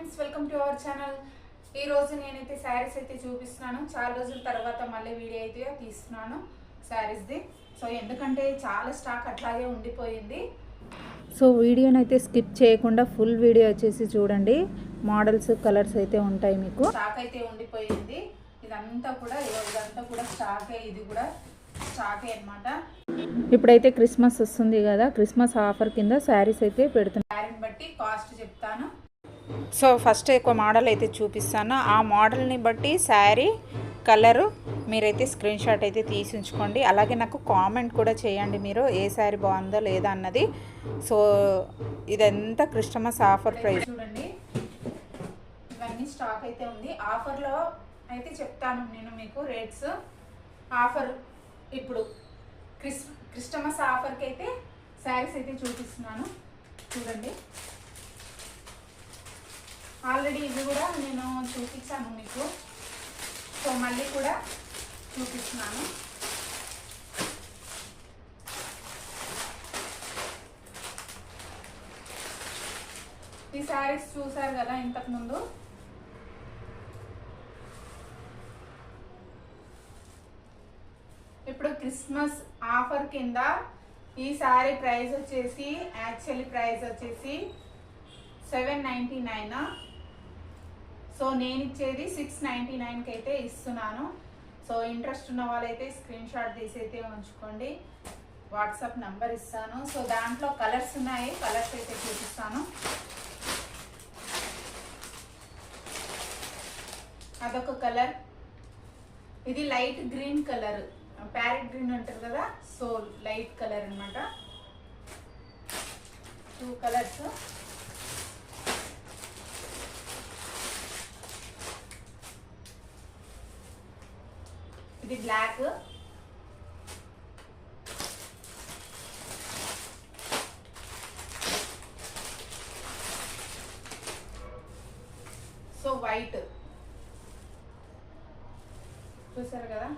Friends, welcome to our channel. ఈ రోజు నేనైతే శారీస్ అయితే చూపిస్తున్నాను. చాలా రోజుల తర్వాత మళ్ళీ వీడియో అయితే తీస్తున్నాను శారీస్ది. సో ఎందుకంటే చాలా స్టాక్ అట్లాగే ఉండిపోయింది. సో వీడియోని అయితే స్కిప్ చేయకుండా ఫుల్ వీడియో వచ్చేసి చూడండి. మోడల్స్ కలర్స్ అయితే ఉంటాయి మీకు. స్టాక్ అయితే ఉండిపోయింది. ఇదంతా కూడా స్టాకే. ఇది కూడా స్టాకే అన్నమాట. ఇప్పుడైతే క్రిస్మస్ వస్తుంది కదా, క్రిస్మస్ ఆఫర్ కింద శారీస్ అయితే పెడుతున్నాను. శారీని బట్టి కాస్ట్ చెప్తాను. సో ఫస్ట్ ఒక మోడల్ అయితే చూపిస్తాను. ఆ మోడల్ని బట్టి శారీ కలరు మీరైతే స్క్రీన్ షాట్ అయితే తీసి ఉంచుకోండి. అలాగే నాకు కామెంట్ కూడా చేయండి మీరు ఏ శారీ బాగుందో లేదా అన్నది. సో ఇదంతా క్రిస్మస్ ఆఫర్ ప్రైస్. చూడండి, ఇవన్నీ స్టాక్ అయితే ఉంది. ఆఫర్లో అయితే చెప్తాను నేను మీకు రేట్స్. ఆఫర్ ఇప్పుడు క్రిస్మస్ ఆఫర్కి అయితే శారీస్ అయితే చూపిస్తున్నాను. చూడండి, ఆల్రెడీ ఇవి కూడా నేను చూపించాను మీకు. సో మళ్ళీ కూడా చూపిస్తున్నాను. ఈ శారీస్ చూసారు కదా ఇంతకుముందు. ఇప్పుడు క్రిస్మస్ ఆఫర్ కింద ఈ శారీ ప్రైస్ వచ్చేసి యాక్చువల్లీ ప్రైస్ వచ్చేసి 799. సో నేను ఇచ్చేది 699కి అయితే ఇస్తున్నాను. సో ఇంట్రెస్ట్ ఉన్న వాళ్ళైతే స్క్రీన్ షాట్ తీసి అయితే ఉంచుకోండి. వాట్సాప్ నంబర్ ఇస్తాను. సో దాంట్లో కలర్స్ ఉన్నాయి, కలర్స్ అయితే చూపిస్తాను. అదొక కలర్, ఇది light green colour, parrot green అంటారు కదా, సో లైట్ కలర్ అన్నమాట. 2 కలర్స్. ఇది బ్లాక్, సో వైట్. చూసారు కదా,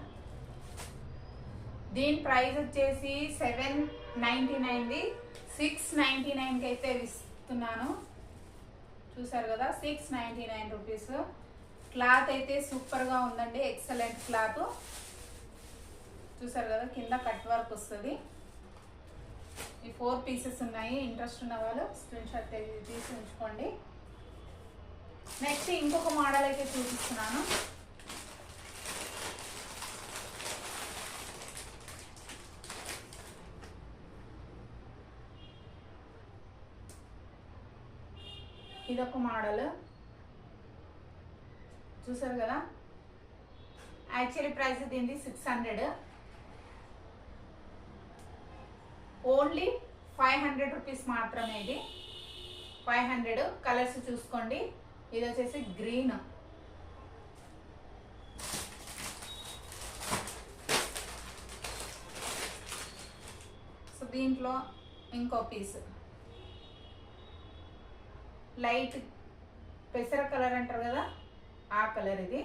దీని ప్రైస్ వచ్చేసి 799ది 699కి అయితే ఇస్తున్నాను. చూసారు కదా, 699 రూపీస్. క్లాత్ అయితే సూపర్గా ఉందండి, ఎక్సలెంట్ క్లాత్. చూసారు కదా, కింద కట్ వర్క్ వస్తుంది. ఈ 4 పీసెస్ ఉన్నాయి. ఇంట్రెస్ట్ ఉన్న వాళ్ళు స్క్రీన్ షాట్ తీసి ఉంచుకోండి. నెక్స్ట్ ఇంకొక మోడల్ అయితే చూపిస్తున్నాను. ఇదొక మోడల్. చూసారు కదా, యాక్చువల్లీ ప్రైస్ దీనిది 600. ఓన్లీ 500 రూపీస్ మాత్రమే. ఇది 500. కలర్స్ చూసుకోండి. ఇది వచ్చేసి గ్రీన్, సో దీంట్లో ఇంకో పీస్ లైట్ పెసర కలర్ అంటారు కదా, ఆ కలర్. ఇది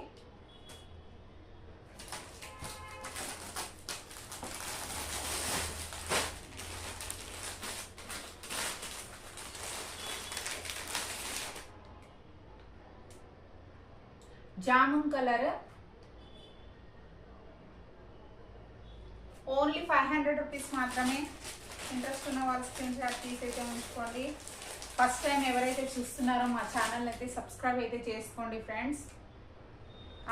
జామున్ కలర్. ఓన్లీ 500 రూపీస్ మాత్రమే. ఇంట్రెస్ట్ ఉన్న వాళ్ళు స్క్రీన్ షాట్ తీసి అయితే ఉంచుకోండి. ఫస్ట్ టైం ఎవరైతే చూస్తున్నారో మా ఛానల్ అయితే సబ్స్క్రైబ్ అయితే చేసుకోండి ఫ్రెండ్స్.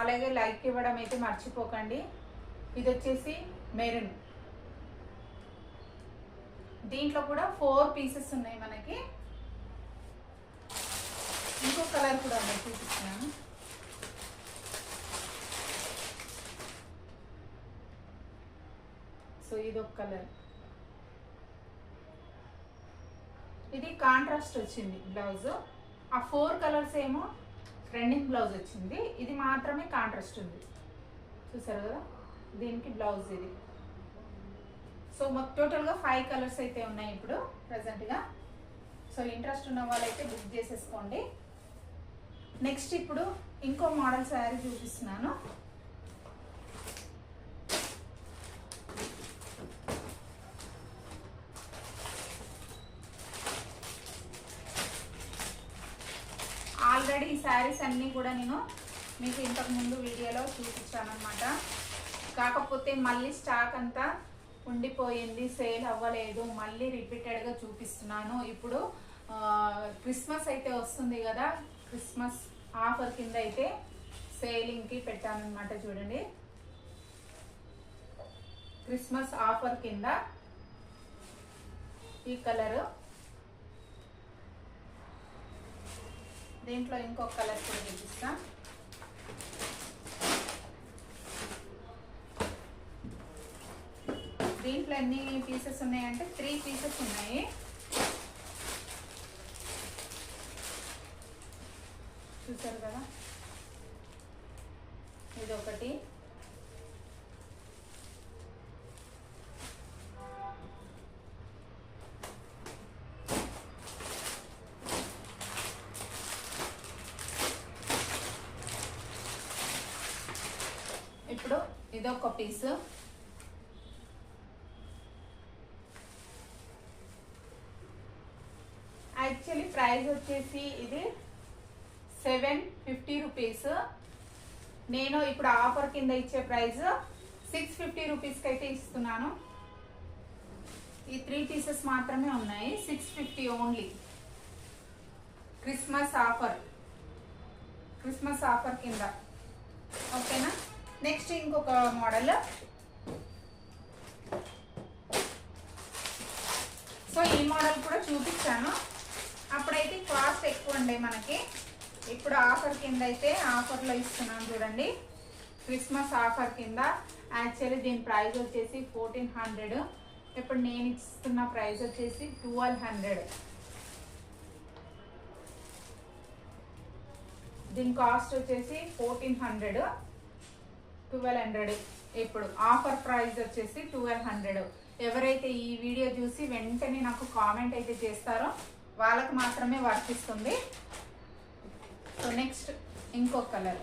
అలాగే లైక్ ఇవ్వడం అయితే మర్చిపోకండి. ఇది వచ్చేసి మెరూన్. దీంట్లో కూడా 4 పీసెస్ ఉన్నాయి మనకి. ఇంకో కలర్ కూడా ఉంది, చూపిస్తున్నాను. సో ఇదొక కలర్. ఇది కాంట్రాస్ట్ వచ్చింది బ్లౌజ్. ఆ 4 కలర్స్ ఏమో రన్నింగ్ బ్లౌజ్ వచ్చింది. ఇది మాత్రమే కాంట్రాస్ట్ ఉంది. చూసారు కదా, దీనికి బ్లౌజ్ ఇది. సో టోటల్గా 5 కలర్స్ అయితే ఉన్నాయి ఇప్పుడు ప్రజెంట్గా. సో ఇంట్రెస్ట్ ఉన్న వాళ్ళైతే బుక్ చేసేసుకోండి. నెక్స్ట్ ఇప్పుడు ఇంకో మోడల్ శారీ చూపిస్తున్నాను. ఆల్రెడీ ఈ శారీస్ అన్నీ కూడా నేను మీకు ఇంతకు ముందు వీడియోలో చూపించాను అనమాట. కాకపోతే మళ్ళీ స్టాక్ అంతా ఉండిపోయింది, సేల్ అవ్వలేదు, మళ్ళీ రిపీటెడ్గా చూపిస్తున్నాను. ఇప్పుడు క్రిస్మస్ అయితే వస్తుంది కదా, క్రిస్మస్ ఆఫర్ కింద అయితే సేలింగ్కి పెట్టాను అనమాట. చూడండి, క్రిస్మస్ ఆఫర్ కింద ఈ కలరు, దీంట్లో ఇంకొక కలర్ కూడా చూపిస్తా. దీంట్లో ఎన్ని పీసెస్ ఉన్నాయంటే 3 పీసెస్ ఉన్నాయి. చూసారు కదా, ఇది ఒకటి, ఇప్పుడు ఇదొక పీసు, యాక్చువల్లీ ప్రైస్ వచ్చేసి ఇది 750 రూపీస్. నేను ఇప్పుడు ఆఫర్ కింద ఇచ్చే ప్రైస్ 650 రూపీస్కి అయితే ఇస్తున్నాను. ఈ 3 పీసెస్ మాత్రమే ఉన్నాయి, 650 ఓన్లీ. క్రిస్మస్ ఆఫర్ కింద, ఓకేనా. నెక్స్ట్ ఇంకొక మోడల్. సో ఈ మోడల్ కూడా చూపించాను, అప్పుడైతే కాస్ట్ ఎక్కువ ఉండే మనకి. ఇప్పుడు ఆఫర్ కింద అయితే ఆఫర్లో ఇస్తున్నాను చూడండి, క్రిస్మస్ ఆఫర్ కింద. యాక్చువల్లీ దీని ప్రైస్ వచ్చేసి 1400, ఇప్పుడు నేను ఇస్తున్న ప్రైస్ వచ్చేసి 1200. దీని కాస్ట్ వచ్చేసి 1400, 1200. ఇప్పుడు ఆఫర్ ప్రైస్ వచ్చేసి 1200. ఎవరైతే ఈ వీడియో చూసి వెంటనే నాకు కామెంట్ అయితే చేస్తారో వాళ్ళకి మాత్రమే వర్తిస్తుంది. సో నెక్స్ట్ ఇంకొక కలర్.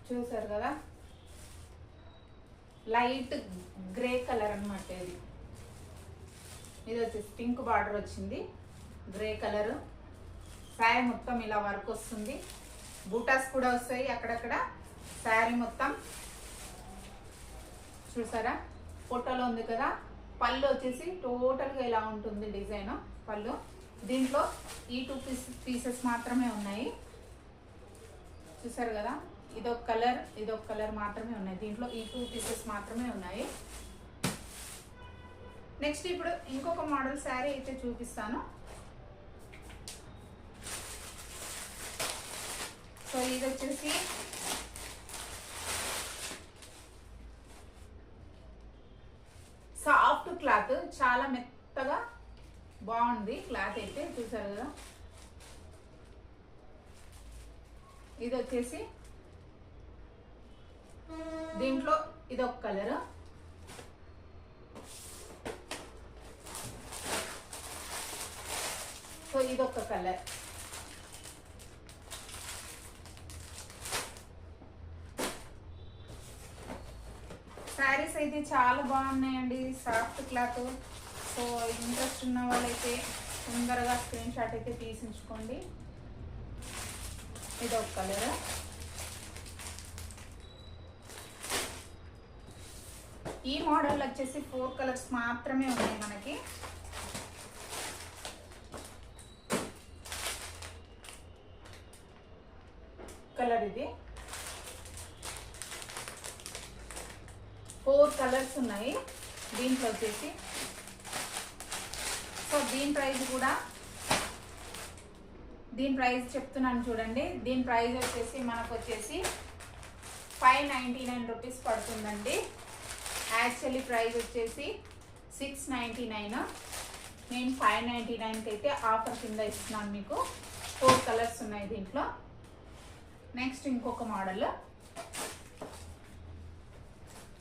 చూసారు కదా, లైట్ గ్రే కలర్ అన్నమాట. ఇది వచ్చేసి పింక్ బార్డర్ వచ్చింది, గ్రే కలర్. శారీ మొత్తం ఇలా వర్క్ వస్తుంది, బూటాస్ కూడా వస్తాయి అక్కడక్కడ. శారీ మొత్తం చూసారా, ఫోటోలో ఉంది కదా. పళ్ళు వచ్చేసి టోటల్గా ఇలా ఉంటుంది డిజైన్ పళ్ళు. దీంట్లో ఈ 2 పీసెస్ మాత్రమే ఉన్నాయి, చూసారు కదా. ఇదొక కలర్ మాత్రమే ఉన్నాయి, దీంట్లో ఈ 2 పీసెస్ మాత్రమే ఉన్నాయి. నెక్స్ట్ ఇప్పుడు ఇంకొక మోడల్ శారీ అయితే చూపిస్తాను. సో ఇది వచ్చేసి సాఫ్ట్ క్లాత్, చాలా మెత్తగా బాగుంది క్లాత్ అయితే, చూసారు కదా. ఇది వచ్చేసి దీంట్లో ఇదొక కలర్, సో ఇదొక కలర్. శారీస్ అయితే చాలా బాగున్నాయండి, సాఫ్ట్ క్లాత్. సో ఇంట్రెస్ట్ ఉన్న వాళ్ళైతే తొందరగా స్క్రీన్ షాట్ అయితే తీసించుకోండి. ఇదొక కలర్. ఈ మోడల్ వచ్చేసి 4 కలర్స్ మాత్రమే ఉన్నాయి మనకి. కలర్ ఇది 4 కలర్స్ ఉన్నాయి దీంట్లో వచ్చేసి. సో దీని ప్రైస్ చెప్తున్నాను చూడండి. దీని ప్రైస్ వచ్చేసి మనకు వచ్చేసి 599 రూపీస్ పడుతుందండి. యాక్చువల్లీ ప్రైస్ వచ్చేసి 699. నేను 599కి అయితే ఆఫర్ కింద ఇస్తున్నాను మీకు. 4 కలర్స్ ఉన్నాయి దీంట్లో. నెక్స్ట్ ఇంకొక మోడల్.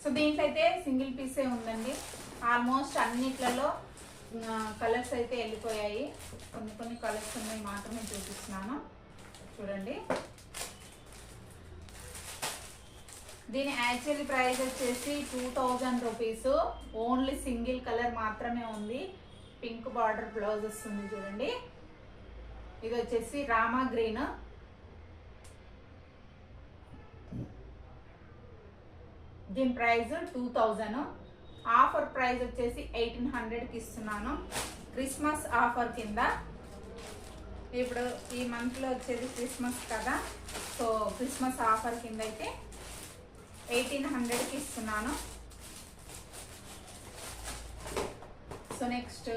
సో దీంట్లో అయితే సింగిల్ పీసే ఉందండి. ఆల్మోస్ట్ అన్నిట్లలో కలర్స్ అయితే వెళ్ళిపోయాయి, కొన్ని కలర్స్ ఉన్నాయి మాత్రమే చూపిస్తున్నాను. చూడండి. దీని యాక్చువల్లీ ప్రైస్ వచ్చేసి 2000 రూపీస్. ఓన్లీ సింగిల్ కలర్ మాత్రమే ఉంది. పింక్ బార్డర్ బ్లౌజ్ వస్తుంది చూడండి. ఇది వచ్చేసి రామా గ్రీన్. దీని ప్రైస్ 2000. ఆఫర్ ప్రైస్ వచ్చేసి 1800కి ఇస్తున్నాను. క్రిస్మస్ ఆఫర్ కింద. ఇప్పుడు ఈ మంత్లో వచ్చేది క్రిస్మస్ కదా, సో క్రిస్మస్ ఆఫర్ కింద అయితే 1800కి ఇస్తున్నాను. సో నెక్స్ట్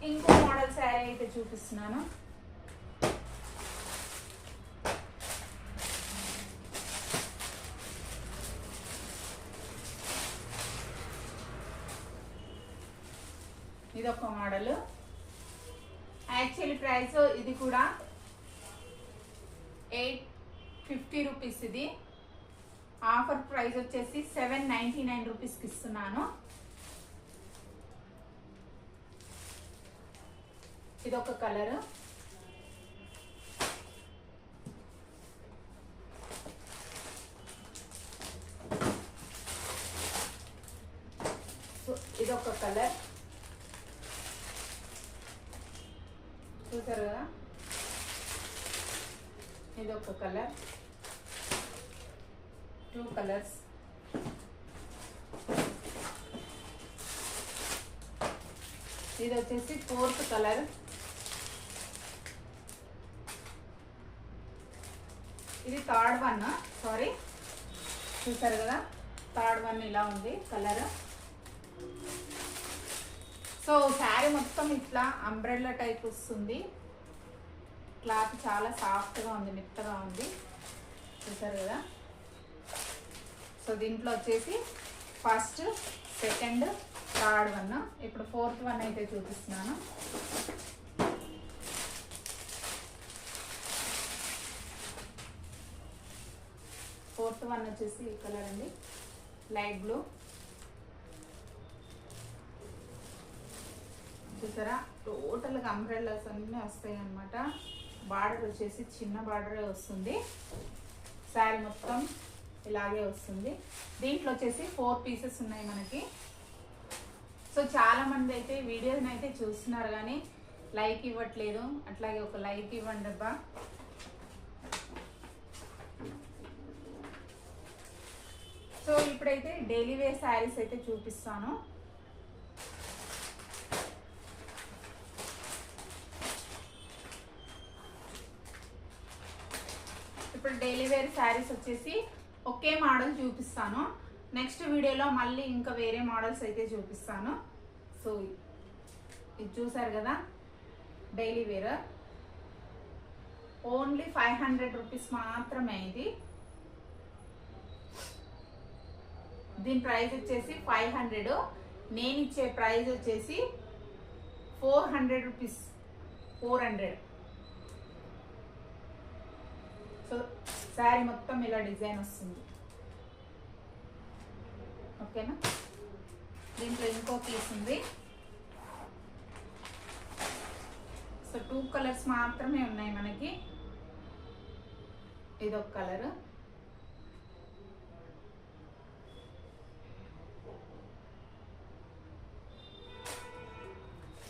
ఇంకో మోడల్ శారీ అయితే చూపిస్తున్నాను. ఇది ఒక మోడల్. యాక్చువల్లీ ప్రైస్ ఇది కూడా 850 రూపీస్. ఇది ఆఫర్ ప్రైస్ వచ్చేసి 799 రూపీస్కి ఇస్తున్నాను. ఇది ఒక కలర్. ఇది ఒక కలర్. చూసారు కదా, ఇది ఒక కలర్. 2 కలర్స్. ఇది వచ్చేసి 4th కలర్. ఇది 3rd వన్. సారీ, చూసారు కదా, 3rd వన్ ఇలా ఉంది కలర్. సో శారీ మొత్తం ఇట్లా అంబ్రెల్లా టైప్ వస్తుంది. క్లాత్ చాలా సాఫ్ట్గా ఉంది, మెత్తగా ఉంది. చూసారు కదా. సో దీంట్లో వచ్చేసి 1st, 2nd, 3rd వన్. ఇప్పుడు 4th వన్ అయితే చూపిస్తున్నాను. ఫోర్త్ వన్ వచ్చేసి ఈ కలర్ అండి, లైట్ బ్లూ. చూసారా, టోటల్గా అంబ్రెల్లాస్ అన్నీ వస్తాయి అన్నమాట. బార్డర్ వచ్చేసి చిన్న బార్డరే వస్తుంది. శారీ మొత్తం ఇలాగే వస్తుంది. దీంట్లో వచ్చేసి 4 పీసెస్ ఉన్నాయి మనకి. సో చాలామంది అయితే వీడియోని అయితే చూస్తున్నారు కానీ లైక్ ఇవ్వట్లేదు. అట్లాగే ఒక లైక్ ఇవ్వండి అబ్బా. సో ఇప్పుడైతే డైలీ వేర్ శారీస్ అయితే చూపిస్తాను. ఇప్పుడు డైలీ వేర్ శారీస్ వచ్చేసి ఒకే మోడల్ చూపిస్తాను. నెక్స్ట్ వీడియోలో మళ్ళీ ఇంకా వేరే మోడల్స్ అయితే చూపిస్తాను. సో ఇది చూసారు కదా, డైలీ వేర్ ఓన్లీ 500 రూపీస్ మాత్రమే. ఇది దీని ప్రైస్ వచ్చేసి 500. నేను ఇచ్చే ప్రైస్ వచ్చేసి 400 రూపీస్. 400. సో శారీ మొత్తం ఇలా డిజైన్ వస్తుంది. ఓకేనా. దీంట్లో ఇంకో పీస్ ఉంది. సో 2 కలర్స్ మాత్రమే ఉన్నాయి మనకి. ఇదొక కలర్.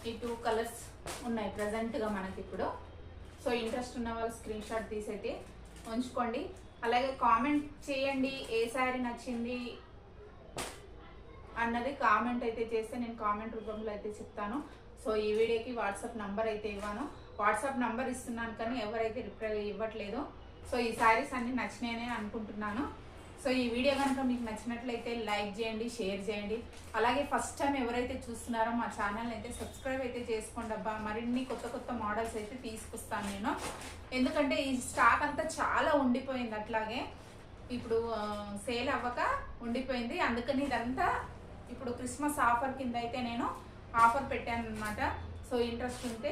ఈ 2 కలర్స్ ఉన్నాయి ప్రజెంట్గా మనకి ఇప్పుడు. సో ఇంట్రెస్ట్ ఉన్న వాళ్ళు స్క్రీన్ షాట్ తీసైతే ఉంచుకోండి. అలాగే కామెంట్ చేయండి ఏ శారీ నచ్చింది అన్నది. కామెంట్ అయితే చేస్తే నేను కామెంట్ రూపంలో అయితే చెప్తాను. సో ఈ వీడియోకి వాట్సాప్ నంబర్ అయితే ఇవ్వను. వాట్సాప్ నంబర్ ఇస్తున్నాను కానీ ఎవరైతే రిప్లై ఇవ్వట్లేదు. సో ఈ శారీస్ అన్నీ నచ్చినాయని అనుకుంటున్నాను. సో ఈ వీడియో కనుక మీకు నచ్చినట్లయితే లైక్ చేయండి, షేర్ చేయండి. అలాగే ఫస్ట్ టైం ఎవరైతే చూస్తున్నారో మా ఛానల్ అయితే సబ్స్క్రైబ్ అయితే చేసుకోండి అబ్బా. మరిన్ని కొత్త కొత్త మోడల్స్ అయితే తీసుకొస్తాను నేను. ఎందుకంటే ఈ స్టాక్ అంతా చాలా ఉండిపోయింది, అట్లాగే ఇప్పుడు సేల్ అవ్వక ఉండిపోయింది. అందుకని ఇదంతా ఇప్పుడు క్రిస్మస్ ఆఫర్ కింద అయితే నేను ఆఫర్ పెట్టాను అనమాట. సో ఇంట్రెస్ట్ ఉంటే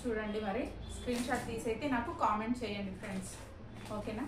చూడండి, మరి స్క్రీన్ షాట్ తీసి అయితే నాకు కామెంట్ చేయండి ఫ్రెండ్స్. ఓకేనా.